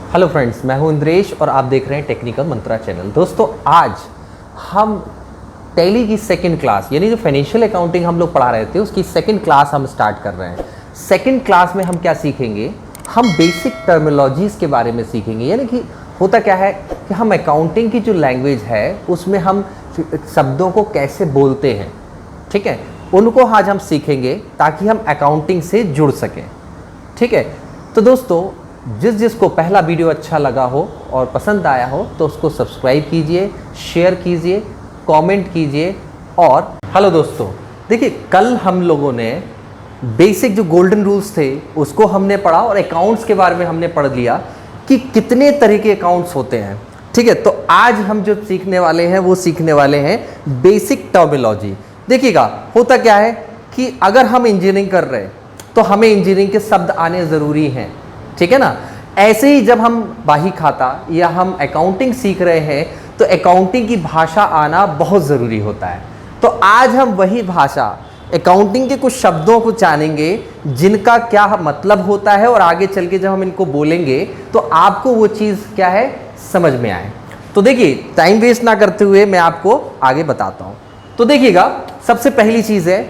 Hello friends, मैं हूं इंद्रेश और आप देख रहे हैं टेक्निकल मंत्रा चैनल। दोस्तों, आज हम टैली की सेकंड क्लास यानी जो फाइनेंशियल अकाउंटिंग हम लोग पढ़ा रहे थे उसकी सेकंड क्लास हम स्टार्ट कर रहे हैं। सेकंड क्लास में हम क्या सीखेंगे? हम बेसिक टर्मिनोलॉजीज़ के बारे में सीखेंगे। यानी कि होता क्या है कि हम अकाउंटिंग की जो लैंग्वेज है उसमें हम शब्दों को कैसे बोलते हैं, ठीक है, उनको आज हम सीखेंगे ताकि हम अकाउंटिंग से जुड़ सकें। ठीक है, तो दोस्तों जिसको पहला वीडियो अच्छा लगा हो और पसंद आया हो तो उसको सब्सक्राइब कीजिए, शेयर कीजिए, कमेंट कीजिए। और हेलो दोस्तों, देखिए कल हम लोगों ने बेसिक जो गोल्डन रूल्स थे उसको हमने पढ़ा और अकाउंट्स के बारे में हमने पढ़ लिया कि कितने तरह के अकाउंट्स होते हैं। ठीक है, तो आज हम जो सीखने वाले हैं वो सीखने वाले हैं बेसिक टर्मिनोलॉजी। देखिएगा होता क्या है कि अगर हम इंजीनियरिंग कर रहे हैं तो हमें इंजीनियरिंग के शब्द आने ज़रूरी हैं, ठीक है ना। ऐसे ही जब हम बाही खाता या हम अकाउंटिंग सीख रहे हैं तो अकाउंटिंग की भाषा आना बहुत ज़रूरी होता है। तो आज हम वही भाषा अकाउंटिंग के कुछ शब्दों को जानेंगे जिनका क्या मतलब होता है और आगे चल के जब हम इनको बोलेंगे तो आपको वो चीज़ क्या है समझ में आए। तो देखिए टाइम वेस्ट ना करते हुए मैं आपको आगे बताता हूँ। तो देखिएगा सबसे पहली चीज़ है,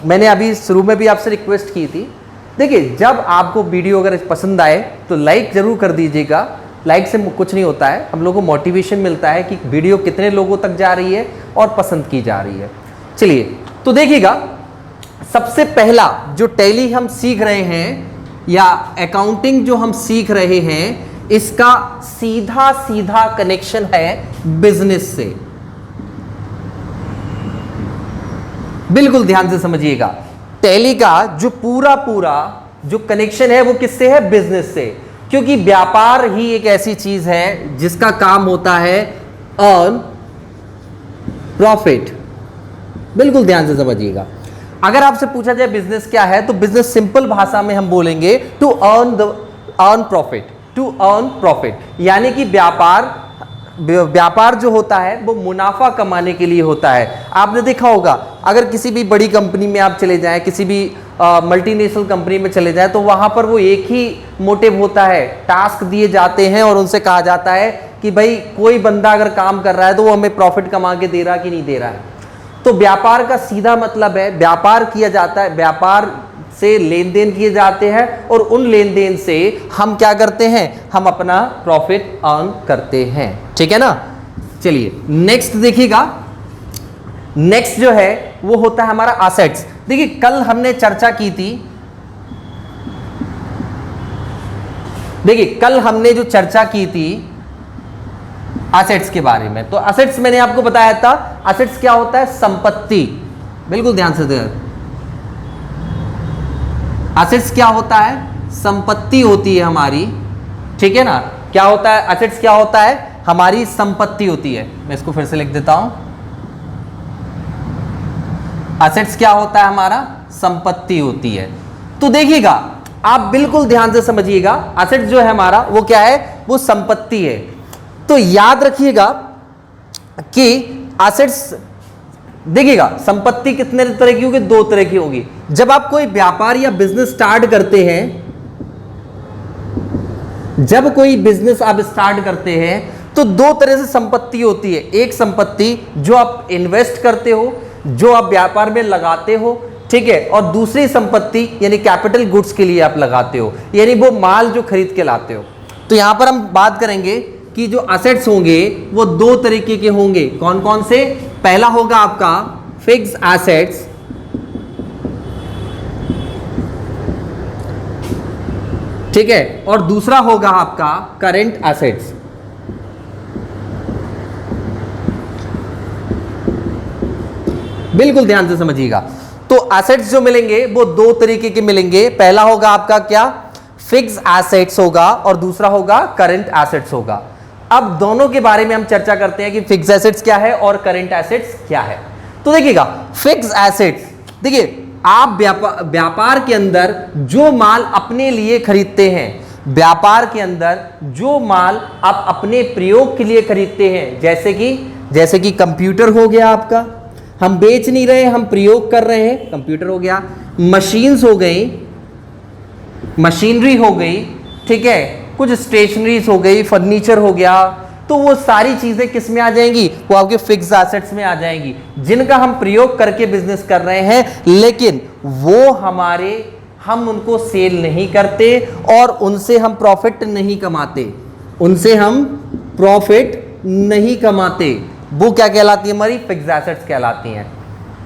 मैंने अभी शुरू में भी आपसे रिक्वेस्ट की थी, देखिए जब आपको वीडियो अगर पसंद आए तो लाइक ज़रूर कर दीजिएगा। लाइक से कुछ नहीं होता है, हम लोगों को मोटिवेशन मिलता है कि वीडियो कितने लोगों तक जा रही है और पसंद की जा रही है। चलिए तो देखिएगा सबसे पहला जो टैली हम सीख रहे हैं या अकाउंटिंग जो हम सीख रहे हैं इसका सीधा सीधा कनेक्शन है बिजनेस से। बिल्कुल ध्यान से समझिएगा, टैली का जो पूरा जो कनेक्शन है वो किससे है? बिजनेस से। क्योंकि व्यापार ही एक ऐसी चीज है जिसका काम होता है अर्न प्रॉफिट। बिल्कुल ध्यान से समझिएगा। अगर आपसे पूछा जाए बिजनेस क्या है तो बिजनेस सिंपल भाषा में हम बोलेंगे to earn profit, to earn profit. यानी कि व्यापार जो होता है वो मुनाफा कमाने के लिए होता है। आपने देखा होगा अगर किसी भी बड़ी कंपनी में आप चले जाएं, किसी भी मल्टीनेशनल कंपनी में चले जाएं तो वहां पर वो एक ही मोटिव होता है, टास्क दिए जाते हैं और उनसे कहा जाता है कि भाई कोई बंदा अगर काम कर रहा है तो वो हमें प्रॉफिट कमा के दे रहा कि नहीं दे रहा है। तो व्यापार का सीधा मतलब है व्यापार किया जाता है, व्यापार से लेन देन किए जाते हैं और उन लेन देन से हम क्या करते हैं? हम अपना प्रॉफिट अर्न करते हैं। ठीक है ना। चलिए नेक्स्ट देखिएगा, नेक्स्ट जो है वो होता है हमारा असेट्स। देखिए कल हमने चर्चा की थी, देखिए कल हमने जो चर्चा की थी असेट्स के बारे में, तो असेट्स मैंने आपको बताया था असेट्स क्या होता है? संपत्ति। बिल्कुल ध्यान से देखिए, असेट्स क्या होता है? संपत्ति होती है हमारी। ठीक है ना। क्या होता है? असेट्स क्या होता है? हमारी संपत्ति होती है। मैं इसको फिर से लिख देता हूं, असेट्स क्या होता है? हमारा संपत्ति होती है। तो देखिएगा आप बिल्कुल ध्यान से समझिएगा, असेट्स जो है हमारा वो क्या है? वो संपत्ति है। तो याद रखिएगा कि असेट्स, देखिएगा संपत्ति कितने तरह की होगी? दो तरह की होगी। जब आप कोई व्यापार या बिजनेस स्टार्ट करते हैं, जब कोई बिजनेस आप स्टार्ट करते हैं तो दो तरह से संपत्ति होती है। एक संपत्ति जो आप इन्वेस्ट करते हो, जो आप व्यापार में लगाते हो, ठीक है, और दूसरी संपत्ति यानी कैपिटल गुड्स के लिए आप लगाते हो, यानी वो माल जो खरीद के लाते हो। तो यहां पर हम बात करेंगे कि जो असेट्स होंगे वो दो तरीके के होंगे। कौन कौन से? पहला होगा आपका फिक्स एसेट्स, ठीक है, और दूसरा होगा आपका करंट एसेट्स। बिल्कुल ध्यान से समझिएगा। तो एसेट्स जो मिलेंगे वो दो तरीके के मिलेंगे। पहला होगा आपका क्या? फिक्स एसेट्स होगा और दूसरा होगा करंट एसेट्स होगा। अब दोनों के बारे में हम चर्चा करते हैं कि फिक्स एसेट्स क्या है और करंट एसेट्स क्या है। तो देखिएगा फिक्स एसेट्स, देखिए आप व्यापार के अंदर जो माल अपने लिए खरीदते हैं, व्यापार के अंदर जो माल आप अपने प्रयोग के लिए खरीदते हैं, जैसे कि कंप्यूटर हो गया आपका, हम बेच नहीं रहे, हम प्रयोग कर रहे हैं, कंप्यूटर हो गया, मशीन्स हो गई, मशीनरी हो गई, ठीक है, कुछ स्टेशनरीज हो गई, फर्नीचर हो गया, तो वो सारी चीजें किस में आ जाएंगी, वो आपके फिक्स एसेट्स में आ जाएंगी, जिनका हम प्रयोग करके बिजनेस कर रहे हैं, लेकिन वो हम उनको सेल नहीं करते और उनसे हम प्रॉफिट नहीं कमाते, उनसे हम प्रॉफिट नहीं कमाते। वो क्या कहलाती है, हमारी फिक्स एसेट्स कहलाती हैं,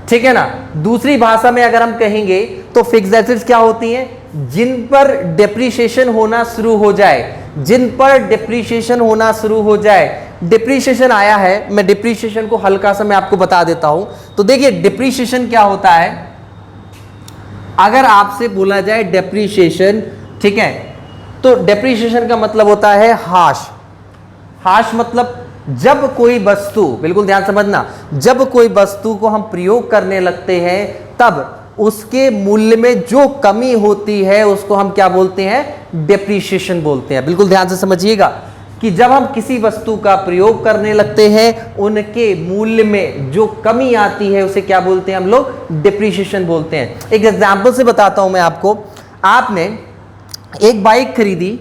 ठीक है ना। दूसरी भाषा में अगर हम कहेंगे तो फिक्स एसेट्स क्या होती हैं, जिन पर डिप्रिसिएशन होना शुरू हो जाए, जिन पर डिप्रिसिएशन होना शुरू हो जाए। डिप्रिसिएशन आया है, मैं डिप्रिसिएशन को हल्का सा मैं आपको बता देता हूं। तो देखिए डिप्रिसिएशन क्या होता है, अगर आपसे बोला जाए डिप्रिसिएशन, ठीक है, तो डिप्रिसिएशन का मतलब होता है हाश। हाश मतलब जब कोई वस्तु, बिल्कुल ध्यान समझना, जब कोई वस्तु को हम प्रयोग करने लगते हैं तब उसके मूल्य में जो कमी होती है उसको हम क्या बोलते हैं, डिप्रिसिएशन बोलते हैं। बिल्कुल ध्यान से समझिएगा कि जब हम किसी वस्तु का प्रयोग करने लगते हैं उनके मूल्य में जो कमी आती है उसे क्या बोलते हैं हम लोग, डिप्रिसिएशन बोलते हैं। एक एग्जांपल से बताता हूं मैं आपको। आपने एक बाइक खरीदी,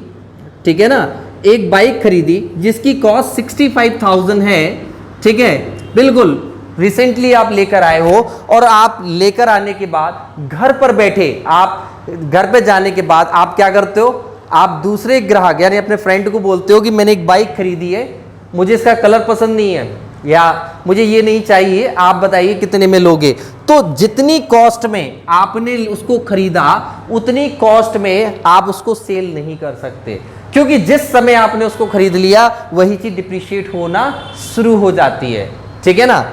ठीक है ना, एक बाइक खरीदी जिसकी कॉस्ट 65,000 है, ठीक है, बिल्कुल रिसेंटली आप लेकर आए हो, और आप लेकर आने के बाद घर पर बैठे, आप घर पे जाने के बाद आप क्या करते हो, आप दूसरे ग्राहक यानी अपने फ्रेंड को बोलते हो कि मैंने एक बाइक खरीदी है, मुझे इसका कलर पसंद नहीं है या मुझे ये नहीं चाहिए, आप बताइए कितने में लोगे। तो जितनी कॉस्ट में आपने उसको खरीदा उतनी कॉस्ट में आप उसको सेल नहीं कर सकते, क्योंकि जिस समय आपने उसको खरीद लिया वही चीज डिप्रिशिएट होना शुरू हो जाती है, ठीक है ना।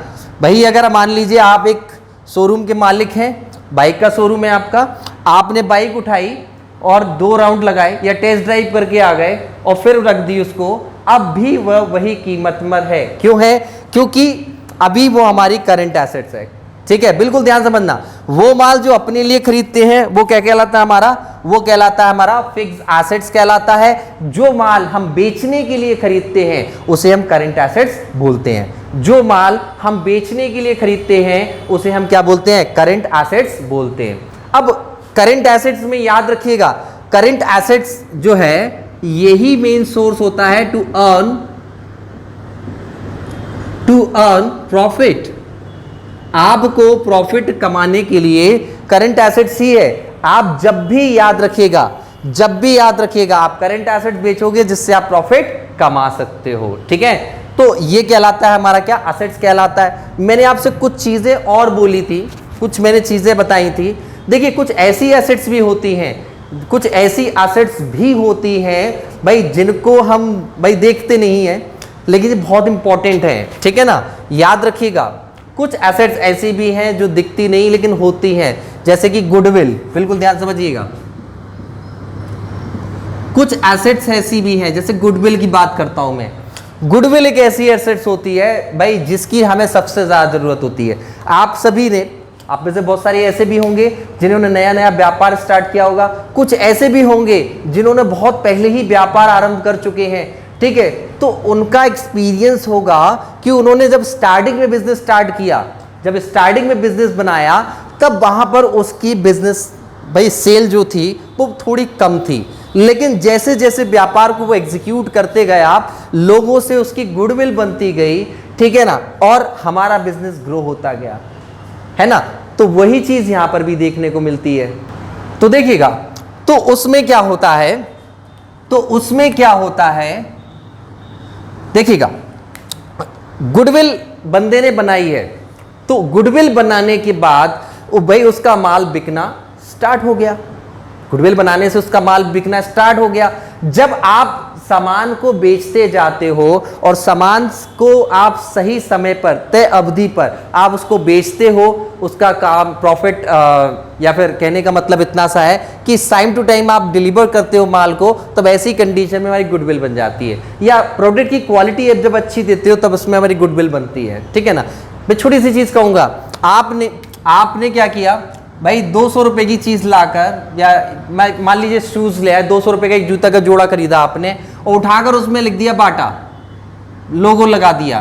भाई अगर मान लीजिए आप एक शोरूम के मालिक हैं, बाइक का शोरूम है आपका, आपने बाइक उठाई और 2 राउंड लगाए या टेस्ट ड्राइव करके आ गए और फिर रख दी उसको, अब भी वह वही कीमत में है। क्यों है, क्योंकि अभी वो हमारी करंट एसेट्स है, ठीक है, बिल्कुल ध्यान समझना। वो माल जो अपने लिए खरीदते हैं वो क्या कहलाता है हमारा, वो कहलाता है हमारा फिक्स एसेट्स कहलाता है। जो माल हम बेचने के लिए खरीदते हैं उसे हम करंट एसेट्स बोलते हैं। जो माल हम बेचने के लिए खरीदते हैं उसे हम क्या बोलते हैं, करंट एसेट्स बोलते हैं। अब करंट एसेट्स में याद रखिएगा, करंट एसेट्स जो है यही मेन सोर्स होता है टू अर्न प्रॉफिट। आपको प्रॉफिट कमाने के लिए करंट एसेट्स ही है। आप जब भी याद रखिएगा, जब भी याद रखिएगा, आप करंट एसेट्स बेचोगे जिससे आप प्रॉफिट कमा सकते हो, ठीक है। तो ये कहलाता है हमारा क्या, एसेट्स कहलाता है। मैंने आपसे कुछ चीजें और बोली थी, कुछ मैंने चीजें बताई थी। देखिए कुछ ऐसी एसेट्स भी होती हैं, कुछ ऐसी एसेट्स भी होती हैं भाई जिनको हम भाई देखते नहीं हैं लेकिन ये बहुत इंपॉर्टेंट है, ठीक है ना, याद रखिएगा। कुछ एसेट्स ऐसी भी हैं जो दिखती नहीं लेकिन होती हैं, जैसे कि गुडविल, बिल्कुल ध्यान समझिएगा। कुछ एसेट्स ऐसी भी हैं, जैसे गुडविल की बात करता हूं मैं। गुडविल एक ऐसी एसेट्स होती है भाई जिसकी हमें सबसे ज्यादा जरूरत होती है। आप सभी ने, आप में से बहुत सारे ऐसे भी होंगे जिन्होंने नया नया व्यापार स्टार्ट किया होगा, कुछ ऐसे भी होंगे जिन्होंने बहुत पहले ही व्यापार आरंभ कर चुके हैं, ठीक है। तो उनका एक्सपीरियंस होगा कि उन्होंने जब स्टार्टिंग में बिजनेस स्टार्ट किया, जब स्टार्टिंग में बिजनेस बनाया, तब वहां पर उसकी बिजनेस भाई सेल जो थी वो थोड़ी कम थी, लेकिन जैसे जैसे व्यापार को वो एग्जीक्यूट करते गए आप, लोगों से उसकी गुडविल बनती गई, ठीक है ना, और हमारा बिजनेस ग्रो होता गया, है ना। तो वही चीज यहां पर भी देखने को मिलती है। तो देखिएगा, तो उसमें क्या होता है, तो उसमें क्या होता है, देखिएगा, गुडविल बंदे ने बनाई है, तो गुडविल बनाने के बाद भाई उसका माल बिकना स्टार्ट हो गया। गुडविल बनाने से उसका माल बिकना स्टार्ट हो गया। जब आप सामान को बेचते जाते हो और सामान को आप सही समय पर, तय अवधि पर आप उसको बेचते हो, उसका काम प्रॉफिट, या फिर कहने का मतलब इतना सा है कि टाइम टू टाइम आप डिलीवर करते हो माल को, तब ऐसी कंडीशन में हमारी गुडविल बन जाती है। या प्रोडक्ट की क्वालिटी जब अच्छी देते हो तब उसमें हमारी गुडविल बनती है, ठीक है ना। मैं छोटी सी चीज कहूंगा, आपने क्या किया भाई, 200 रुपए की चीज लाकर, या मान लीजिए शूज ले आए, 200 रुपए का एक जूता का जोड़ा खरीदा आपने और उठाकर उसमें लिख दिया बाटा, लोगो लगा दिया।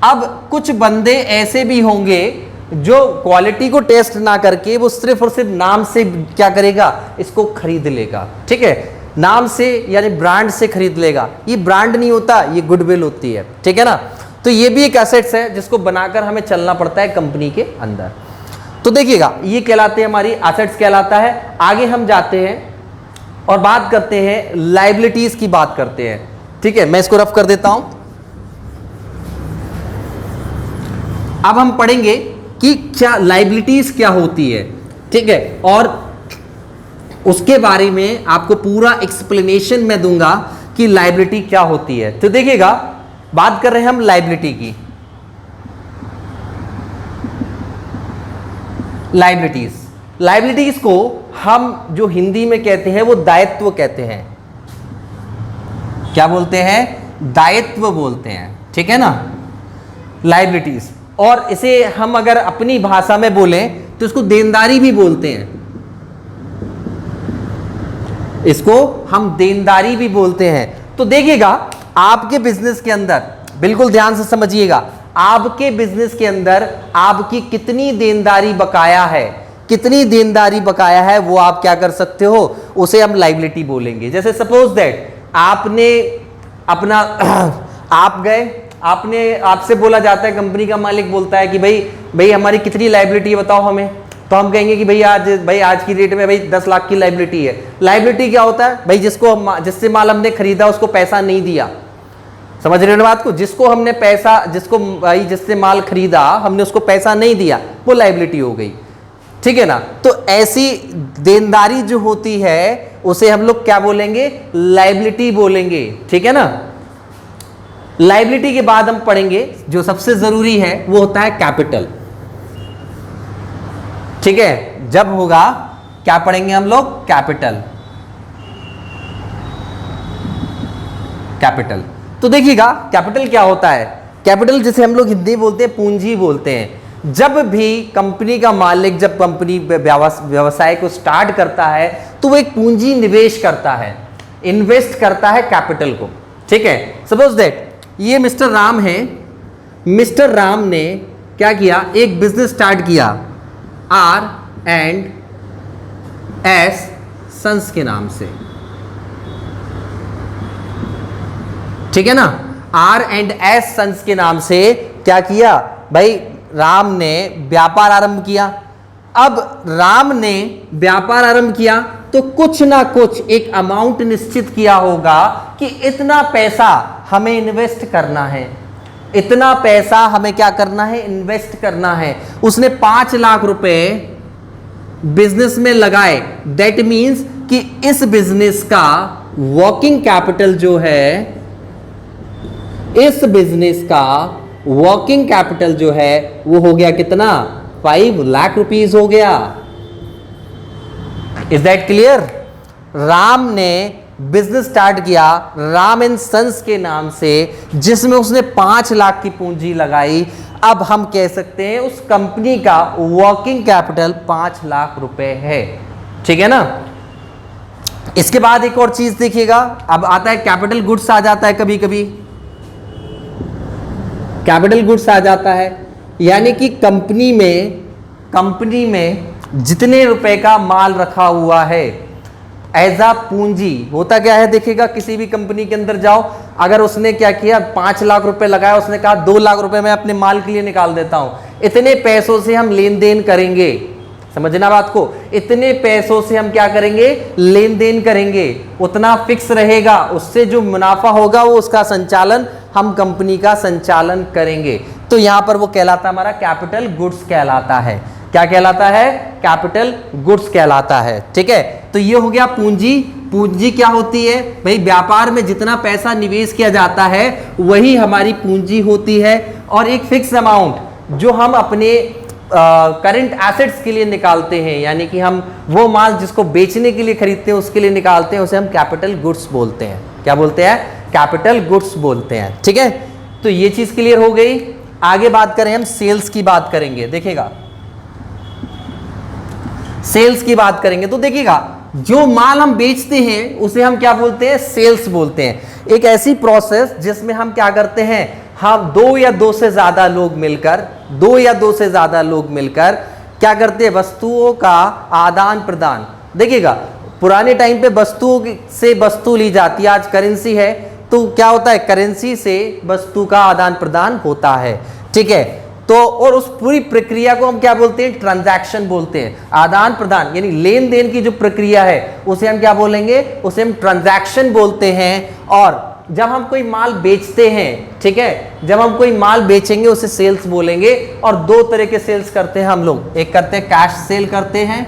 अब कुछ बंदे ऐसे भी होंगे जो क्वालिटी को टेस्ट ना करके वो सिर्फ और सिर्फ नाम से क्या करेगा, इसको खरीद लेगा, ठीक है। नाम से यानी ब्रांड से खरीद लेगा, ये ब्रांड नहीं होता, ये गुडविल होती है, ठीक है ना। तो ये भी एक एसेट्स है जिसको बनाकर हमें चलना पड़ता है कंपनी के अंदर। तो देखिएगा ये कहलाते हैं, हमारी एसेट्स कहलाता है। आगे हम जाते हैं और बात करते हैं लायबिलिटीज की बात करते हैं, ठीक है। मैं इसको रफ कर देता हूं। अब हम पढ़ेंगे कि क्या लायबिलिटीज क्या होती है, ठीक है, और उसके बारे में आपको पूरा एक्सप्लेनेशन मैं दूंगा कि लायबिलिटी क्या होती है। तो देखिएगा बात कर रहे हैं हम लायबिलिटी की। लायबिलिटीज को हम जो हिंदी में कहते हैं वो दायित्व कहते हैं। क्या बोलते हैं? दायित्व बोलते हैं, ठीक है ना, लायबिलिटीज। और इसे हम अगर अपनी भाषा में बोलें तो इसको देनदारी भी बोलते हैं, इसको हम देनदारी भी बोलते हैं। तो देखिएगा आपके बिजनेस के अंदर, बिल्कुल ध्यान से समझिएगा, आपके बिजनेस के अंदर आपकी कितनी देनदारी बकाया है, कितनी देनदारी बकाया है, वो आप क्या कर सकते हो, उसे हम लायबिलिटी बोलेंगे। जैसे सपोज दैट आपने अपना आप गए, आपने, आपसे बोला जाता है, कंपनी का मालिक बोलता है कि भाई हमारी कितनी लायबिलिटी है बताओ हमें। तो हम कहेंगे कि भाई आज की डेट में भाई 10 लाख की लायबिलिटी है। लायबिलिटी क्या होता है? भाई जिससे माल हमने खरीदा उसको पैसा नहीं दिया। समझ रहे हो बात को? जिससे माल खरीदा हमने उसको पैसा नहीं दिया, वो लायबिलिटी हो गई, ठीक है ना। तो ऐसी देनदारी जो होती है उसे हम लोग क्या बोलेंगे? लायबिलिटी बोलेंगे, ठीक है ना। लायबिलिटी के बाद हम पढ़ेंगे जो सबसे जरूरी है वो होता है कैपिटल, ठीक है। जब होगा क्या पढ़ेंगे हम लोग? कैपिटल। तो देखिएगा कैपिटल क्या होता है। कैपिटल जिसे हम लोग हिंदी बोलते हैं पूंजी बोलते हैं। जब भी कंपनी का मालिक, जब कंपनी व्यवसाय को स्टार्ट करता है तो वो एक पूंजी निवेश करता है, इन्वेस्ट करता है कैपिटल को, ठीक है। सपोज दैट ये मिस्टर राम है, मिस्टर राम ने क्या किया, एक बिजनेस स्टार्ट किया R&S सन्स के नाम से, ठीक है ना। R&S सन्स के नाम से क्या किया भाई, राम ने व्यापार आरंभ किया। अब राम ने व्यापार आरंभ किया तो कुछ ना कुछ एक अमाउंट निश्चित किया होगा कि इतना पैसा हमें इन्वेस्ट करना है, इतना पैसा हमें क्या करना है, इन्वेस्ट करना है। उसने 5 लाख रुपए बिजनेस में लगाए। दैट मीन्स कि इस बिजनेस का वर्किंग कैपिटल जो है, इस बिजनेस का वर्किंग कैपिटल जो है वो हो गया कितना, 5 लाख रुपीस हो गया। Is that clear? राम ने बिजनेस स्टार्ट किया राम एंड सन्स के नाम से, जिसमें उसने 5 लाख की पूंजी लगाई। अब हम कह सकते हैं उस कंपनी का वर्किंग कैपिटल 5 लाख रुपए है, ठीक है ना। इसके बाद एक और चीज देखिएगा, अब आता है कैपिटल गुड्स आ जाता है, कभी कभी कैपिटल गुड्स आ जाता है, यानी कि कंपनी में जितने रुपए का माल रखा हुआ है एज आ पूंजी। होता क्या है देखिएगा, किसी भी कंपनी के अंदर जाओ, अगर उसने क्या किया 5 लाख रुपए लगाया, उसने कहा 2 लाख रुपए मैं अपने माल के लिए निकाल देता हूं, इतने पैसों से हम लेन देन करेंगे। समझना बात को, इतने पैसों से हम क्या करेंगे, लेन देन करेंगे, उतना फिक्स रहेगा, उससे जो मुनाफा होगा वो उसका संचालन, हम कंपनी का संचालन करेंगे। तो यहां पर वो कहलाता हमारा कैपिटल गुड्स कहलाता है। क्या कहलाता है? कैपिटल गुड्स कहलाता है, ठीक है। तो ये हो गया पूंजी। पूंजी क्या होती है भाई, व्यापार में जितना पैसा निवेश किया जाता है वही हमारी पूंजी होती है, और एक फिक्स अमाउंट जो हम अपने करंट एसेट्स के लिए निकालते हैं, यानी कि हम वो माल जिसको बेचने के लिए खरीदते हैं उसके लिए निकालते हैं, उसे हम कैपिटल गुड्स बोलते हैं। क्या बोलते हैं? कैपिटल गुड्स बोलते हैं, ठीक है। तो ये चीज क्लियर हो गई। आगे बात करें, हम सेल्स की बात करेंगे। देखिएगा सेल्स की बात करेंगे तो देखिएगा जो माल हम बेचते हैं उसे हम क्या बोलते हैं, सेल्स बोलते हैं। एक ऐसी प्रोसेस जिसमें हम क्या करते हैं, हम 2 या 2 से ज्यादा लोग मिलकर क्या करते हैं, वस्तुओं का आदान प्रदान। देखिएगा पुराने टाइम पे वस्तुओं से वस्तु ली जाती है, आज करेंसी है, तो क्या होता है, करेंसी से वस्तु का आदान प्रदान होता है। ठीक है, तो और उस पूरी प्रक्रिया को हम क्या बोलते हैं, ट्रांजैक्शन बोलते हैं। आदान प्रदान यानी लेन देन की जो प्रक्रिया है उसे हम क्या बोलेंगे, उसे हम ट्रांजैक्शन बोलते हैं। और जब हम कोई माल बेचते हैं, ठीक है, जब हम कोई माल बेचेंगे उसे सेल्स बोलेंगे। और दो तरह के सेल्स करते हैं हम लोग, एक करते हैं कैश सेल करते हैं,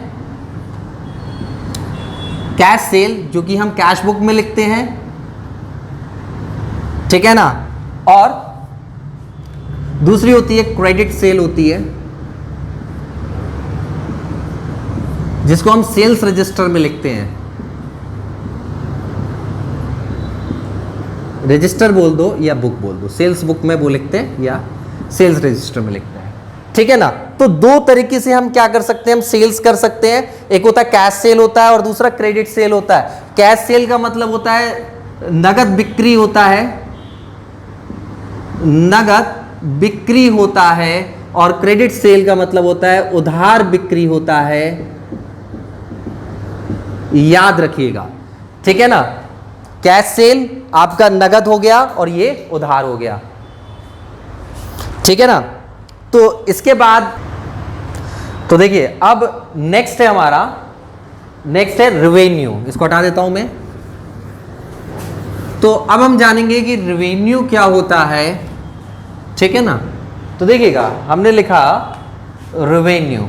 कैश सेल जो कि हम कैश बुक में लिखते हैं, ठीक है ना, और दूसरी होती है क्रेडिट सेल होती है, जिसको हम सेल्स रजिस्टर में लिखते हैं। रजिस्टर बोल दो या बुक बोल दो, सेल्स बुक में वो लिखते हैं या सेल्स रजिस्टर में लिखते हैं। ठीक है ना, तो दो तरीके से हम क्या कर सकते हैं, हम सेल्स कर सकते हैं। एक होता है कैश सेल होता है और दूसरा क्रेडिट सेल होता है। कैश सेल का मतलब होता है नगद बिक्री होता है, नगद बिक्री होता है, और क्रेडिट सेल का मतलब होता है उधार बिक्री होता है। याद रखिएगा, ठीक है ना, कैश सेल आपका नगद हो गया और ये उधार हो गया। ठीक है ना, तो इसके बाद तो देखिए अब नेक्स्ट है हमारा, नेक्स्ट है रेवेन्यू। इसको हटा देता हूं मैं। तो अब हम जानेंगे कि रेवेन्यू क्या होता है। ठीक है ना, तो देखिएगा हमने लिखा रेवेन्यू।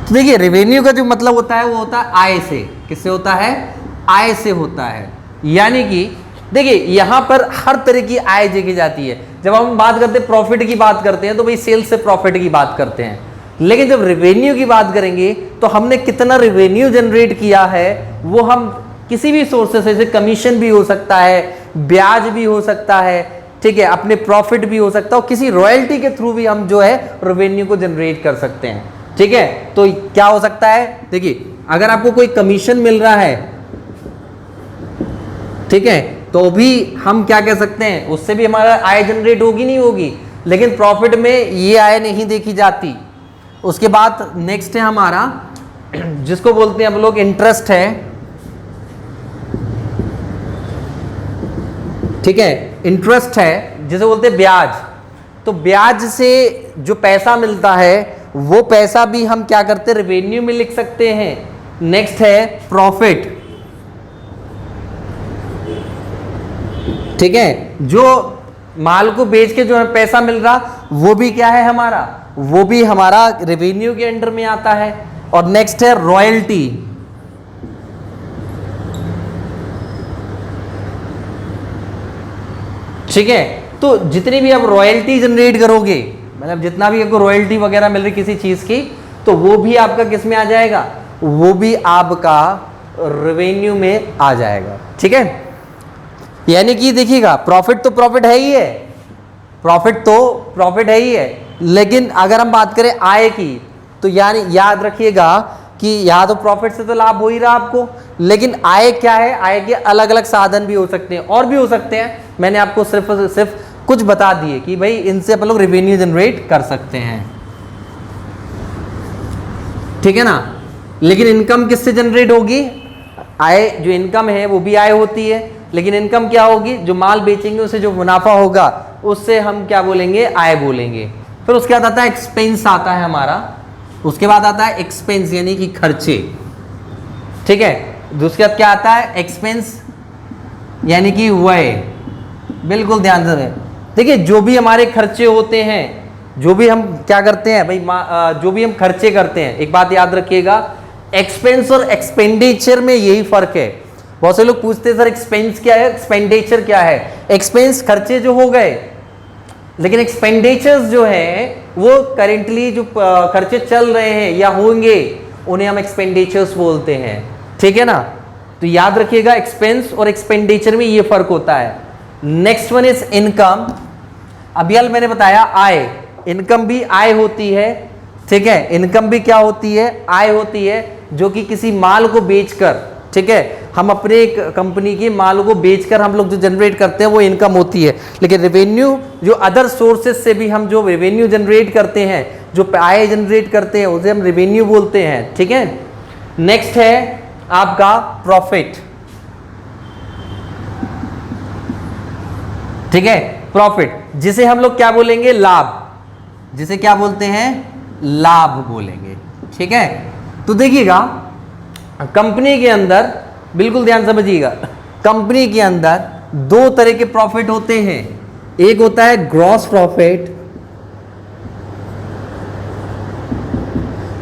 तो देखिए रेवेन्यू का जो मतलब होता है वो होता है आय से। किससे होता है, आय से होता है। यानी कि देखिए यहां पर हर तरह की आय देखी जाती है। जब हम बात करते हैं प्रॉफिट की बात करते हैं तो भाई सेल्स से प्रॉफिट की बात करते हैं, लेकिन जब रेवेन्यू की बात करेंगे तो हमने कितना रेवेन्यू जनरेट किया है वो हम किसी भी सोर्स से, जैसे कमीशन भी हो सकता है, ब्याज भी हो सकता है, ठीक है, अपने प्रॉफिट भी हो सकता है, और किसी रॉयल्टी के थ्रू भी हम जो है रेवेन्यू को जनरेट कर सकते हैं। ठीक है, तो क्या हो सकता है, देखिए अगर आपको कोई कमीशन मिल रहा है, ठीक है, तो भी हम क्या कह सकते हैं, उससे भी हमारा आय जनरेट होगी नहीं होगी, लेकिन प्रॉफिट में ये आय नहीं देखी जाती। उसके बाद नेक्स्ट है हमारा जिसको बोलते हैं हम लोग इंटरेस्ट है। ठीक है, इंटरेस्ट है जिसे बोलते हैं ब्याज। तो ब्याज से जो पैसा मिलता है वो पैसा भी हम क्या करते हैं, रेवेन्यू में लिख सकते हैं। नेक्स्ट है प्रॉफिट। ठीक है, जो माल को बेच के जो है पैसा मिल रहा वो भी क्या है हमारा, वो भी हमारा रेवेन्यू के अंडर में आता है। और नेक्स्ट है रॉयल्टी। ठीक है, तो जितनी भी आप रॉयल्टी जनरेट करोगे, मतलब जितना भी आपको रॉयल्टी वगैरह मिल रही किसी चीज की, तो वो भी आपका किस में आ जाएगा, वो भी आपका रेवेन्यू में आ जाएगा। ठीक है, यानी कि देखिएगा प्रॉफिट तो प्रॉफिट है ही है, प्रॉफिट तो प्रॉफिट है ही है, लेकिन अगर हम बात करें आय की तो यानी याद रखिएगा कि यहाँ तो प्रॉफिट से तो लाभ हो ही रहा आपको, लेकिन आय क्या है, आय के अलग अलग साधन भी हो सकते हैं और भी हो सकते हैं। मैंने आपको सिर्फ कुछ बता दिए कि भाई इनसे अपन लोग रेवेन्यू जनरेट कर सकते हैं। ठीक है ना, लेकिन इनकम किससे जनरेट होगी, आय जो इनकम है वो भी आय होती है, लेकिन इनकम क्या होगी, जो माल बेचेंगे उससे जो मुनाफा होगा उससे हम क्या बोलेंगे, आय बोलेंगे। फिर उसके बाद आता है एक्सपेंस आता है हमारा, उसके बाद आता है एक्सपेंस यानी कि खर्चे। ठीक है, उसके बाद क्या आता है, एक्सपेंस यानी कि व्यय। बिल्कुल ध्यान से देखिए, जो भी हमारे खर्चे होते हैं, जो भी हम क्या करते हैं भाई, जो भी हम खर्चे करते हैं, एक बात याद रखिएगा, एक्सपेंस और एक्सपेंडिचर में यही फर्क है। बहुत से लोग पूछते हैं सर एक्सपेंस क्या है, एक्सपेंडिचर क्या है। एक्सपेंस खर्चे जो हो गए, लेकिन एक्सपेंडिचर्स जो है वो करेंटली जो खर्चे चल रहे हैं या होंगे उन्हें हम एक्सपेंडिचर्स बोलते हैं। ठीक है ना, तो याद रखिएगा एक्सपेंस और एक्सपेंडिचर में ये फर्क होता है। Next one is income. अभी हाल मैंने बताया आय, इनकम भी आय होती है। ठीक है, इनकम भी क्या होती है, आय होती है, जो कि किसी माल को बेचकर, ठीक है, हम अपने एक कंपनी की माल को बेचकर हम लोग जो जनरेट करते हैं वो इनकम होती है। लेकिन रेवेन्यू जो अदर सोर्सेज से भी हम जो रेवेन्यू जनरेट करते हैं, जो आय जनरेट करते हैं, उसे हम रेवेन्यू बोलते हैं। ठीक है, नेक्स्ट है आपका प्रॉफिट, ठीक है, प्रॉफिट जिसे हम लोग क्या बोलेंगे, लाभ, जिसे क्या बोलते हैं, लाभ बोलेंगे, ठीक है। तो देखिएगा कंपनी के अंदर, बिल्कुल ध्यान समझिएगा, कंपनी के अंदर दो तरह के प्रॉफिट होते हैं, एक होता है ग्रॉस प्रॉफिट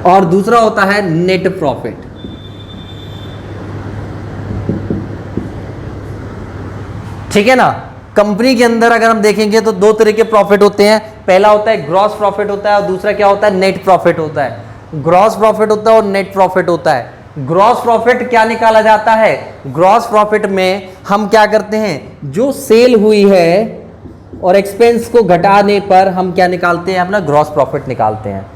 और दूसरा होता है नेट प्रॉफिट। ठीक है ना। कंपनी के अंदर अगर हम देखेंगे तो दो तरह के प्रॉफिट होते हैं, पहला होता है ग्रॉस प्रॉफिट होता है और दूसरा क्या होता है, नेट प्रॉफिट होता है। ग्रॉस प्रॉफिट होता है और नेट प्रॉफिट होता है। ग्रॉस प्रॉफिट क्या निकाला जाता है, ग्रॉस प्रॉफिट में हम क्या करते हैं, जो सेल हुई है और एक्सपेंस को घटाने पर हम क्या निकालते हैं, अपना ग्रॉस प्रॉफिट निकालते हैं।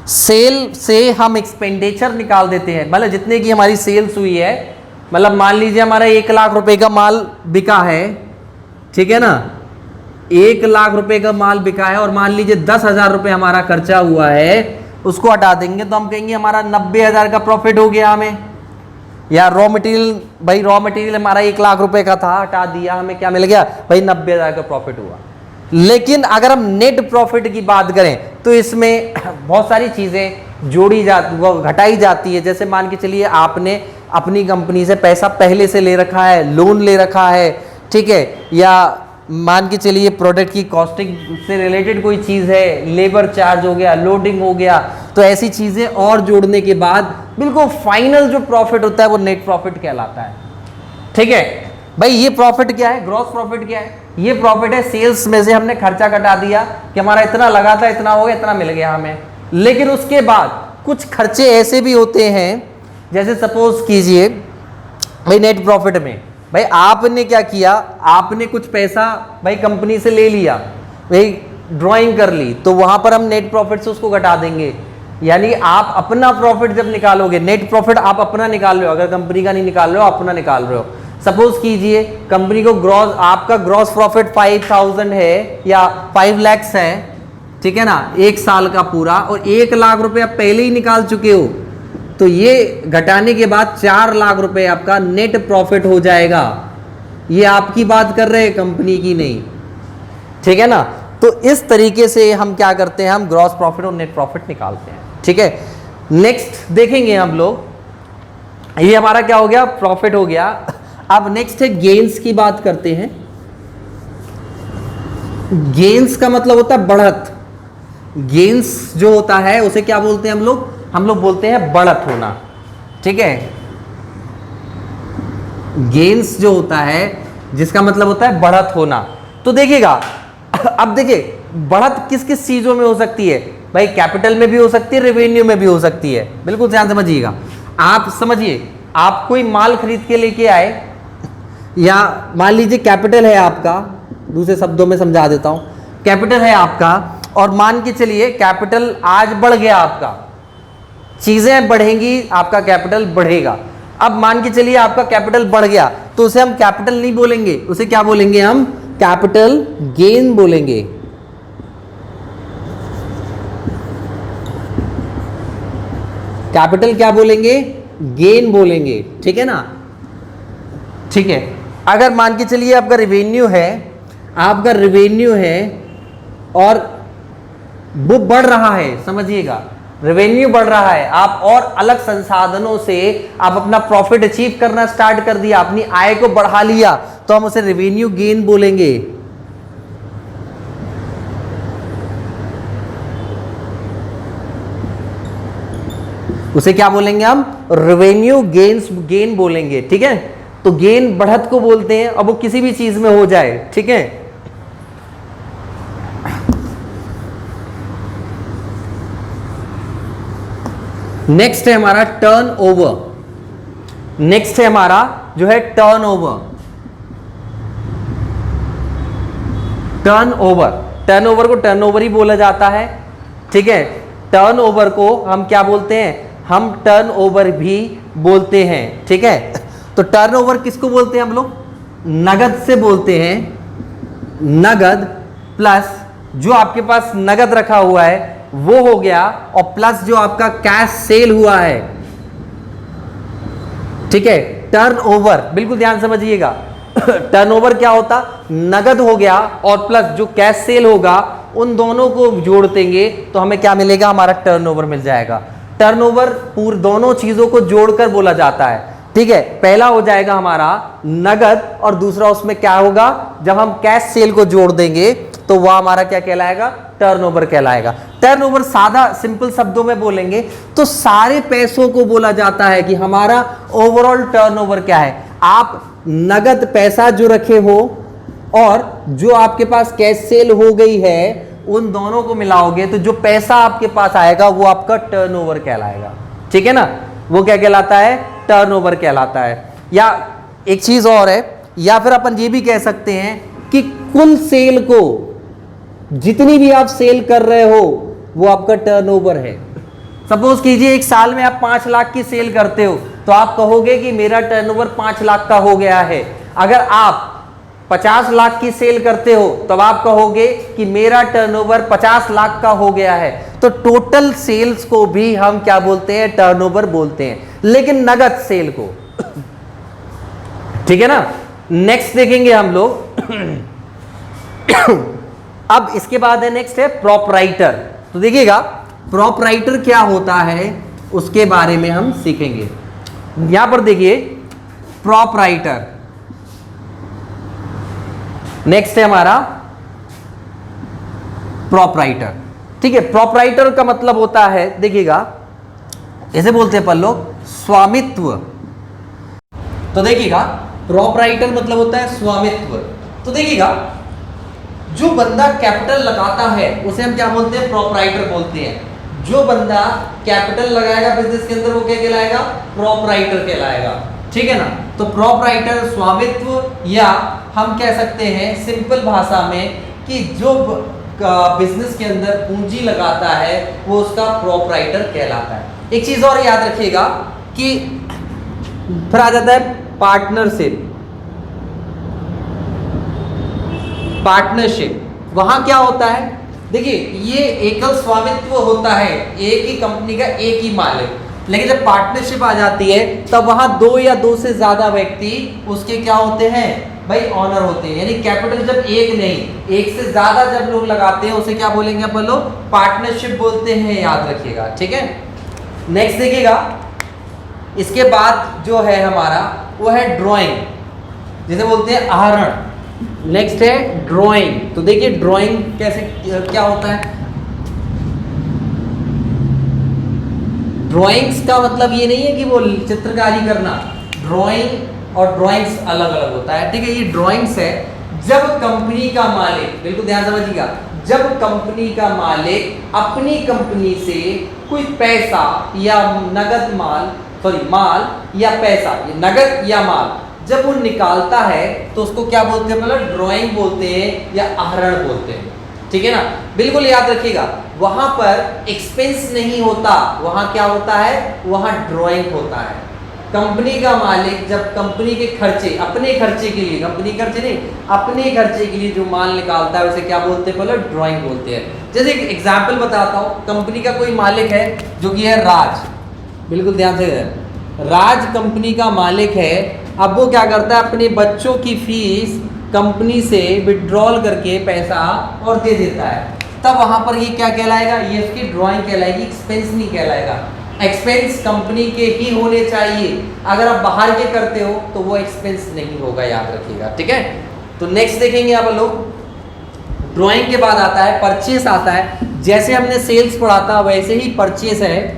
सेल से हम एक्सपेंडिचर निकाल देते हैं, मतलब जितने की हमारी सेल्स हुई है, मतलब मान लीजिए हमारा 1 लाख रुपए का माल बिका है, ठीक है ना, 1 लाख रुपए का माल बिका है और मान लीजिए 10,000 रुपए हमारा खर्चा हुआ है, उसको हटा देंगे तो हम कहेंगे हमारा 90,000 का प्रॉफिट हो गया हमें। या रॉ मटेरियल, भाई रॉ मटेरियल हमारा 1 लाख रुपए का था, हटा दिया, हमें क्या मिल गया भाई, 90,000 का प्रॉफिट हुआ। लेकिन अगर हम नेट प्रॉफिट की बात करें तो इसमें बहुत सारी चीजें जोड़ी जाती, वो घटाई जाती है। जैसे मान के चलिए आपने अपनी कंपनी से पैसा पहले से ले रखा है, लोन ले रखा है, ठीक है, या मान के चलिए प्रोडक्ट की कॉस्टिंग से रिलेटेड कोई चीज़ है, लेबर चार्ज हो गया, लोडिंग हो गया, तो ऐसी चीज़ें और जोड़ने के बाद बिल्कुल फाइनल जो प्रॉफिट होता है वो नेट प्रॉफिट कहलाता है। ठीक है भाई, ये प्रॉफिट क्या है, ग्रॉस प्रॉफिट क्या है, ये प्रॉफिट है सेल्स में से हमने खर्चा घटा दिया कि हमारा इतना लगा था, इतना हो गया, इतना मिल गया हमें। लेकिन उसके बाद कुछ खर्चे ऐसे भी होते हैं, जैसे सपोज कीजिए भाई नेट प्रॉफिट में भाई आपने क्या किया, आपने कुछ पैसा भाई कंपनी से ले लिया, भाई ड्राइंग कर ली, तो वहां पर हम नेट प्रॉफिट से उसको घटा देंगे। यानी आप अपना प्रॉफिट जब निकालोगे, नेट प्रॉफिट आप अपना निकाल रहे हो, अगर कंपनी का नहीं निकाल रहे हो, अपना निकाल रहे हो। सपोज कीजिए कंपनी को ग्रॉस, आपका ग्रॉस प्रॉफिट 5,000 है या 5 लाख है, ठीक है ना, 1 साल का पूरा, और 1 लाख रुपए आप पहले ही निकाल चुके हो, तो ये घटाने के बाद 4 लाख रुपए आपका नेट प्रॉफिट हो जाएगा। ये आपकी बात कर रहे हैं, कंपनी की नहीं, ठीक है ना। तो इस तरीके से हम क्या करते हैं, हम ग्रॉस प्रॉफिट और नेट प्रॉफिट निकालते हैं। ठीक है, नेक्स्ट देखेंगे हम लोग, ये हमारा क्या हो गया, प्रॉफिट हो गया। अब नेक्स्ट है गेन्स की बात करते हैं। गेन्स का मतलब होता है बढ़त। गेन्स जो होता है उसे क्या बोलते हैं हम लोग बोलते हैं बढ़त होना। ठीक है, गेन्स जो होता है जिसका मतलब होता है बढ़त होना। तो देखिएगा, अब देखिए बढ़त किस किस चीजों में हो सकती है भाई, कैपिटल में भी हो सकती है, रेवेन्यू में भी हो सकती है। बिल्कुल ध्यान समझिएगा। आप समझिए, आप कोई माल खरीद के लेके आए, या मान लीजिए कैपिटल है आपका, दूसरे शब्दों में समझा देता हूं, कैपिटल है आपका और मान के चलिए कैपिटल आज बढ़ गया आपका, चीजें बढ़ेंगी, आपका कैपिटल बढ़ेगा। अब मान के चलिए आपका कैपिटल बढ़ गया, तो उसे हम कैपिटल नहीं बोलेंगे, उसे क्या बोलेंगे, हम कैपिटल गेन बोलेंगे। कैपिटल क्या बोलेंगे, गेन बोलेंगे। ठीक है ना, ठीक है। अगर मान के चलिए आपका रेवेन्यू है, आपका रेवेन्यू है और वो बढ़ रहा है, समझिएगा रेवेन्यू बढ़ रहा है, आप और अलग संसाधनों से आप अपना प्रॉफिट अचीव करना स्टार्ट कर दिया, अपनी आय को बढ़ा लिया, तो हम उसे रेवेन्यू गेन बोलेंगे। उसे क्या बोलेंगे हम, रेवेन्यू गेन बोलेंगे। ठीक है, तो गेन बढ़त को बोलते हैं, अब वो किसी भी चीज में हो जाए। ठीक है, नेक्स्ट है हमारा टर्नओवर। नेक्स्ट है हमारा जो है टर्नओवर। टर्नओवर को टर्नओवर ही बोला जाता है। ठीक है, टर्नओवर को हम क्या बोलते हैं, हम टर्नओवर भी बोलते हैं। ठीक है, तो टर्नओवर किसको बोलते हैं हम लोग, नगद से बोलते हैं। नगद प्लस जो आपके पास नगद रखा हुआ है वो हो गया, और प्लस जो आपका कैश सेल हुआ है, ठीक है। टर्नओवर बिल्कुल ध्यान समझिएगा। टर्नओवर क्या होता, नगद हो गया और प्लस जो कैश सेल होगा, उन दोनों को जोड़ देंगे तो हमें क्या मिलेगा, हमारा टर्नओवर मिल जाएगा। टर्नओवर पूरे दोनों चीजों को जोड़कर बोला जाता है। ठीक है, पहला हो जाएगा हमारा नगद और दूसरा उसमें क्या होगा, जब हम कैश सेल को जोड़ देंगे तो वह हमारा क्या कहलाएगा, टर्नओवर कहलाएगा। टर्नओवर सादा सिंपल शब्दों में बोलेंगे तो सारे पैसों को बोला जाता है कि हमारा ओवरऑल टर्नओवर क्या है। आप नगद पैसा जो रखे हो और जो आपके पास कैश सेल हो गई है, उन दोनों को मिलाओगे तो जो पैसा आपके पास आएगा वो आपका टर्नओवर कहलाएगा। ठीक है ना, वो क्या कहलाता है, टर्नओवर कहलाता है। या एक चीज और है, या फिर अपन ये भी कह सकते हैं कि कुल सेल को, जितनी भी आप सेल कर रहे हो वो आपका टर्नओवर है। सपोज कीजिए एक साल में आप 5 लाख की सेल करते हो तो आप कहोगे कि मेरा टर्नओवर 5 लाख का हो गया है। अगर आप 50 लाख की सेल करते हो तब आप कहोगे कि मेरा टर्नओवर 50 लाख का हो गया है। तो टोटल सेल्स को भी हम क्या बोलते हैं, टर्नओवर बोलते हैं, लेकिन नगद सेल को। ठीक है ना। नेक्स्ट देखेंगे हम लोग। अब इसके बाद है नेक्स्ट है प्रोपराइटर। तो देखिएगा प्रोपराइटर क्या होता है उसके बारे में हम सीखेंगे। यहां पर देखिए प्रोपराइटर, नेक्स्ट है हमारा प्रोपराइटर। ठीक है, प्रोपराइटर का मतलब होता है, देखिएगा ऐसे बोलते हैं अपन लोग, स्वामित्व। तो देखिएगा प्रोपराइटर मतलब होता है स्वामित्व। तो देखिएगा जो बंदा कैपिटल लगाता है उसे हम क्या बोलते हैं, प्रोपराइटर बोलते हैं। जो बंदा कैपिटल लगाएगा बिजनेस के अंदर वो क्या कहलाएगा, प्रोपराइटर कहलाएगा। ठीक है ना। तो प्रोपराइटर स्वामित्व, या हम कह सकते हैं सिंपल भाषा में कि जो बिजनेस के अंदर पूंजी लगाता है वो उसका प्रोपराइटर कहलाता है। एक चीज और याद रखिएगा कि फिर आ जाता है पार्टनरशिप। पार्टनरशिप वहां क्या होता है, देखिए ये एकल स्वामित्व होता है, एक ही कंपनी का एक ही मालिक। लेकिन जब पार्टनरशिप आ जाती है तब वहां 2 या 2 से ज्यादा व्यक्ति उसके क्या होते हैं भाई, ऑनर होते हैं। यानी कैपिटल जब एक नहीं, एक से ज्यादा जब लोग लगाते हैं उसे क्या बोलेंगे अपन लोग, पार्टनरशिप बोलते हैं, याद रखिएगा। ठीक है। नेक्स्ट देखिएगा, इसके बाद जो है हमारा वो है ड्राइंग, जिसे बोलते हैं आहरण। नेक्स्ट है ड्राइंग। तो देखिए ड्राइंग कैसे क्या होता है। ड्राइंग्स का मतलब ये नहीं है कि वो चित्रकारी करना, ड्राइंग और ड्राइंग्स अलग अलग होता है। ठीक है, ये ड्राइंग्स है जब कंपनी का मालिक, बिल्कुल ध्यान समझिएगा, जब कंपनी का मालिक अपनी कंपनी से कोई पैसा या नगद माल, माल या पैसा, नगद या माल जब वो निकालता है तो उसको क्या बोलते हैं, मतलब ड्राइंग बोलते हैं या आहरण बोलते हैं। ठीक है ना, बिल्कुल याद रखिएगा। वहां पर एक्सपेंस नहीं होता, वहां क्या होता है, वहां ड्राइंग होता है। कंपनी का मालिक जब कंपनी के खर्चे, अपने खर्चे के लिए, कंपनी खर्चे नहीं, अपने खर्चे के लिए जो माल निकालता है उसे क्या बोलते हैं, बोलो ड्राइंग बोलते हैं। जैसे एक एग्जाम्पल बताता हूँ, कंपनी का कोई मालिक है जो कि है राज, बिल्कुल ध्यान से, राज कंपनी का मालिक है। अब वो क्या करता है, अपने बच्चों की फीस कंपनी से विड्रॉल करके पैसा और दे देता है, तब वहां पर ये क्या कहलाएगा, ये उसकी ड्राइंग कहलाएगी, एक्सपेंस नहीं कहलाएगा। एक्सपेंस कंपनी के ही होने चाहिए, अगर आप बाहर के करते हो तो वो एक्सपेंस नहीं होगा, याद रखिएगा। ठीक है, तो नेक्स्ट देखेंगे आप लोग। ड्राइंग के बाद आता है परचेस आता है। जैसे हमने सेल्स पढ़ा था वैसे ही परचेस है,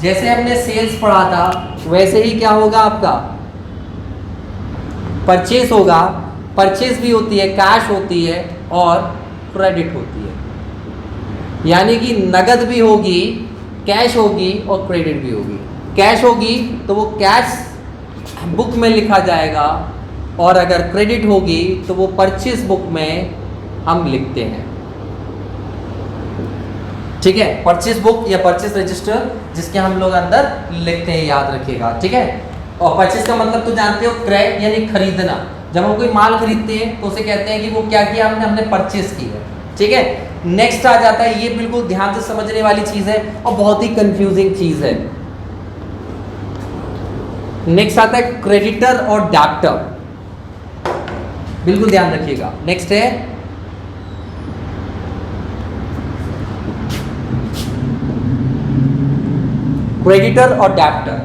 जैसे हमने सेल्स पढ़ा था वैसे ही क्या होगा, आपका परचेस होगा। परचेस भी होती है, कैश होती है और क्रेडिट होती है, यानी कि नगद भी होगी, कैश होगी और क्रेडिट भी होगी। कैश होगी तो वो कैश बुक में लिखा जाएगा, और अगर क्रेडिट होगी तो वो परचेस बुक में हम लिखते हैं। ठीक है, परचेस बुक या परचेस रजिस्टर जिसके हम लोग अंदर लिखते हैं, याद रखिएगा। ठीक है, और परचेस का मतलब तो जानते हो, क्रय यानी खरीदना। जब हम कोई माल खरीदते हैं तो उसे कहते हैं कि वो क्या किया, हमने परचेस की है। ठीक है, नेक्स्ट आ जाता है, ये बिल्कुल ध्यान से समझने वाली चीज है और बहुत ही कंफ्यूजिंग चीज है। नेक्स्ट आता है क्रेडिटर और डेब्टर, बिल्कुल ध्यान रखिएगा। नेक्स्ट है क्रेडिटर और डेब्टर।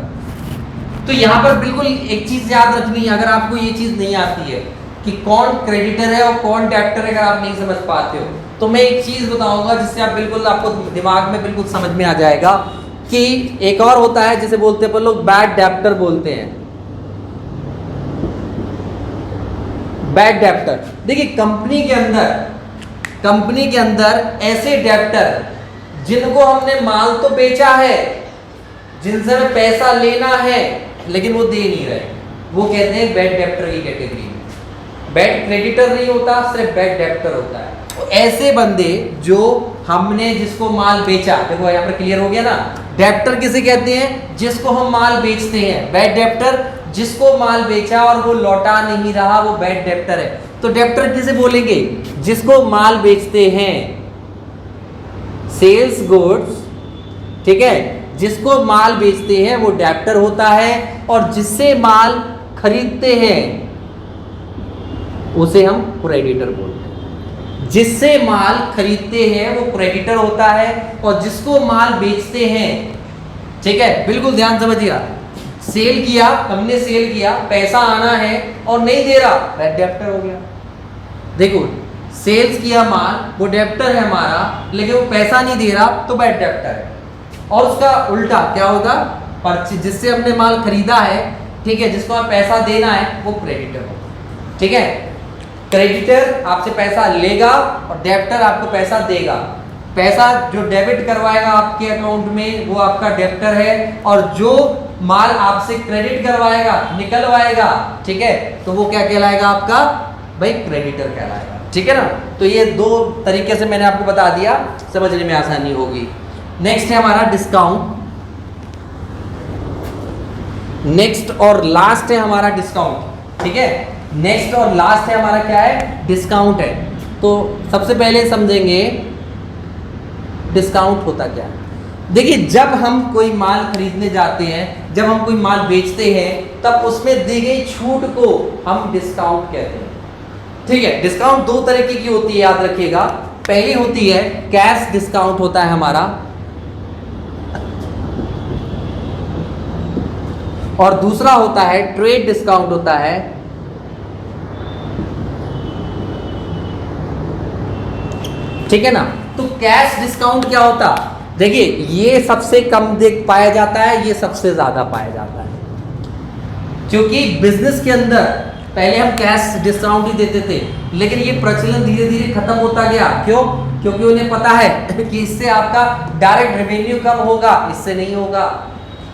तो यहां पर बिल्कुल एक चीज याद रखनी है, अगर आपको ये चीज नहीं आती है कि कौन क्रेडिटर है और कौन डेब्टर है, अगर आप नहीं समझ पाते हो तो मैं एक चीज बताऊंगा जिससे आप बिल्कुल, आपको दिमाग में बिल्कुल समझ में आ जाएगा कि एक और होता है जिसे बोलते हैं अपन लोग बैड डेब्टर बोलते हैं। बैड डेब्टर, देखिए कंपनी के अंदर ऐसे डेब्टर जिनको हमने माल तो बेचा है, जिनसे हमें पैसा लेना है लेकिन वो दे नहीं रहे, वो कहते हैं बैड डेब्टर की कैटेगरी में। बैड क्रेडिटर नहीं होता, सिर्फ बैड डेब्टर होता है। तो ऐसे बंदे जो हमने जिसको माल बेचा, देखो यहाँ पर क्लियर हो गया ना। डेब्टर किसे कहते हैं? जिसको हम माल बेचते हैं। बैड डेब्टर जिसको माल बेचा और वो लौटा नहीं रहा, वो बैड डेब्टर है। तो डेब्टर किसे बोलेंगे? जिसको माल बेचते हैं, सेल्स गुड्स, ठीक है, जिसको माल बेचते हैं वो डेब्टर होता है, और जिससे माल खरीदते हैं उसे हम क्रेडिटर बोलते हैं। जिससे माल खरीदते हैं वो क्रेडिटर होता है, और जिसको माल बेचते हैं, ठीक है, बिल्कुल ध्यान समझिएगा। सेल किया, हमने सेल किया, पैसा आना है और नहीं दे रहा, बैड डेब्टर हो गया। देखो, सेल्स किया माल, वो डेब्टर है हमारा, लेकिन वो पैसा नहीं दे रहा, तो बैड डेब्टर है। और उसका उल्टा क्या होगा? परचेज, जिससे हमने माल खरीदा है, ठीक है, जिसको आप पैसा देना है, वो क्रेडिटर होगा। ठीक है, क्रेडिटर आपसे पैसा लेगा और डेब्टर आपको पैसा देगा। पैसा जो डेबिट करवाएगा आपके अकाउंट में वो आपका डेब्टर है, और जो माल आपसे क्रेडिट करवाएगा, निकलवाएगा, ठीक है, तो वो क्या कहलाएगा? आपका भाई क्रेडिटर कहलाएगा। ठीक है ना। तो ये दो तरीके से मैंने आपको बता दिया, समझने में आसानी होगी। नेक्स्ट है हमारा डिस्काउंट। नेक्स्ट और लास्ट है हमारा डिस्काउंट। ठीक है, नेक्स्ट और लास्ट है हमारा क्या है? डिस्काउंट है। तो सबसे पहले समझेंगे डिस्काउंट होता क्या है। देखिए, जब हम कोई माल खरीदने जाते हैं, जब हम कोई माल बेचते हैं, तब उसमें दी गई छूट को हम डिस्काउंट कहते हैं। ठीक है, डिस्काउंट दो तरीके की होती है, याद रखिएगा। पहली होती है कैश डिस्काउंट होता है हमारा, और दूसरा होता है ट्रेड डिस्काउंट होता है। ठीक है ना। तो कैश डिस्काउंट क्या होता? देखिए, ये सबसे कम देख पाया जाता है, ये सबसे ज्यादा पाया जाता है, क्योंकि बिजनेस के अंदर पहले हम कैश डिस्काउंट ही देते थे, लेकिन ये प्रचलन धीरे धीरे खत्म होता गया। क्यों? क्योंकि उन्हें पता है कि इससे आपका डायरेक्ट रेवेन्यू कम होगा, इससे नहीं होगा।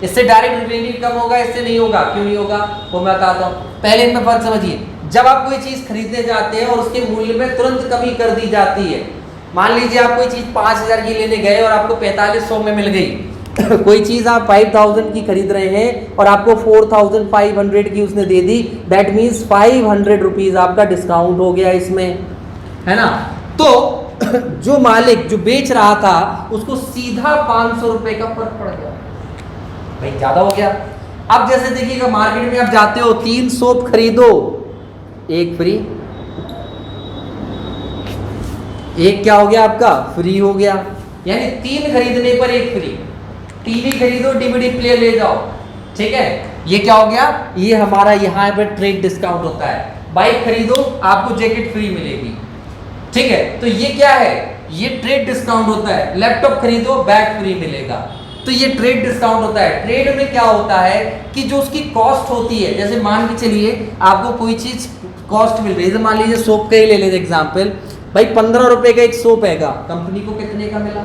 इससे डायरेक्ट रेवेन्यू कम होगा, इससे नहीं होगा। क्यों नहीं होगा वो मैं बताता हूँ। पहले इनमें फर्क समझिए। जब आप कोई चीज खरीदने जाते हैं और उसके मूल्य में तुरंत कमी कर दी जाती है, मान लीजिए आप कोई चीज 5000 की लेने गए और आपको 4500 में मिल गई कोई चीज आप 5000 की खरीद रहे हैं और आपको 4500 की उसने दे दी, दैट मीन्स 500 रुपीज आपका डिस्काउंट हो गया इसमें, है ना। तो जो मालिक जो बेच रहा था उसको सीधा 500 रुपए का फर्क पड़ गया, भाई ज्यादा हो गया। अब जैसे देखिएगा, मार्केट में आप जाते हो, 3 सोप खरीदो, एक फ्री। एक क्या हो गया आपका? फ्री हो गया, यानी 3 खरीदने पर 1 फ्री। टीवी खरीदो, डीवीडी प्लेयर ले जाओ, ठीक है, ये क्या हो गया? ये हमारा यहाँ पर ट्रेड डिस्काउंट होता है। बाइक खरीदो, आपको जैकेट फ्री मिलेगी, ठीक है, तो ये क्या है? ये ट्रेड डिस्काउंट होता है। लैपटॉप खरीदो, बैग फ्री मिलेगा, तो ये ट्रेड डिस्काउंट होता है। ट्रेड में क्या होता है कि जो उसकी कॉस्ट होती है, जैसे मान के चलिए आपको कोई चीज कॉस्ट मिल रही है, मान लीजिए सोप का ही ले लेते एग्जाम्पल, भाई 15 रुपए का एक सोप हैगा, कंपनी को कितने का मिला?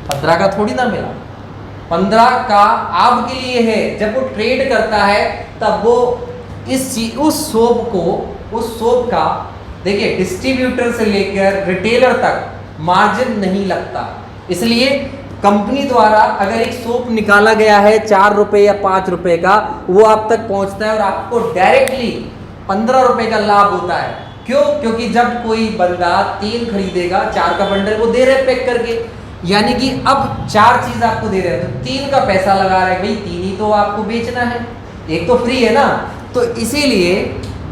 15 का थोड़ी ना मिला, 15 का आपके लिए है। जब वो ट्रेड करता है तब वो उस सोप का देखिए, डिस्ट्रीब्यूटर से लेकर रिटेलर तक मार्जिन नहीं लगता। इसलिए कंपनी द्वारा अगर एक सोप निकाला गया है 4 रुपए या 5 रुपए का, वो आप तक पहुंचता है और आपको डायरेक्टली 15 रुपए का लाभ होता है। क्यों? क्योंकि जब कोई बंदा 3 खरीदेगा, 4 का बंडल वो दे रहे हैं पैक करके, यानी कि अब 4 चीज आपको दे रहे हैं, तो 3 का पैसा लगा रहे हैं, भाई 3 ही तो आपको बेचना है, एक तो फ्री है ना, तो इसीलिए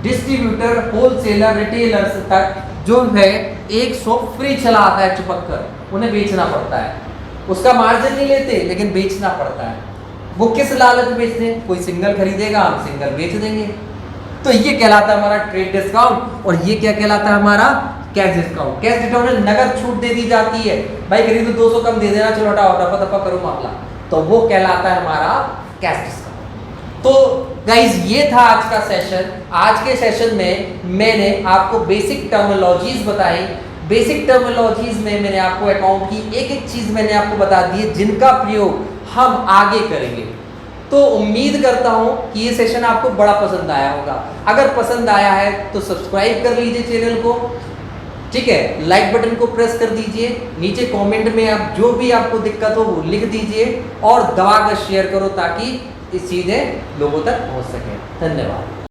डिस्ट्रीब्यूटर, होलसेलर, रिटेलर्स तक जो है एक शॉप फ्री चला आता है चिपक कर, उन्हें बेचना पड़ता है। उसका मार्जिन नहीं लेते लेकिन बेचना पड़ता है। वो किस लालच में बेचते हैं, कोई सिंगल खरीदेगा हम सिंगल बेच देंगे। तो ये कहलाता है हमारा ट्रेड डिस्काउंट। और ये क्या कहलाता है हमारा कैश डिस्काउंट। कैश डिस्काउंट में नगद छूट दे दी जाती है, भाई खरीदो 200 कम दे देना, चलो हटाओ रफा दफा करो मामला, तो वो कहलाता है हमारा कैश डिस्काउंट। तो गाइज ये था आज का सेशन। आज के सेशन में मैंने आपको बेसिक टर्मिनोलॉजीज बताई। बेसिक टर्मिनोलॉजीज में मैंने आपको अकाउंट की एक एक चीज मैंने आपको बता दी है जिनका प्रयोग हम आगे करेंगे। तो उम्मीद करता हूं कि ये सेशन आपको बड़ा पसंद आया होगा। अगर पसंद आया है तो सब्सक्राइब कर लीजिए चैनल को, ठीक है, लाइक बटन को प्रेस कर दीजिए, नीचे कमेंट में आप जो भी आपको दिक्कत हो वो लिख दीजिए और दबा कर शेयर करो ताकि इस चीज़ें लोगों तक पहुंच सके। धन्यवाद।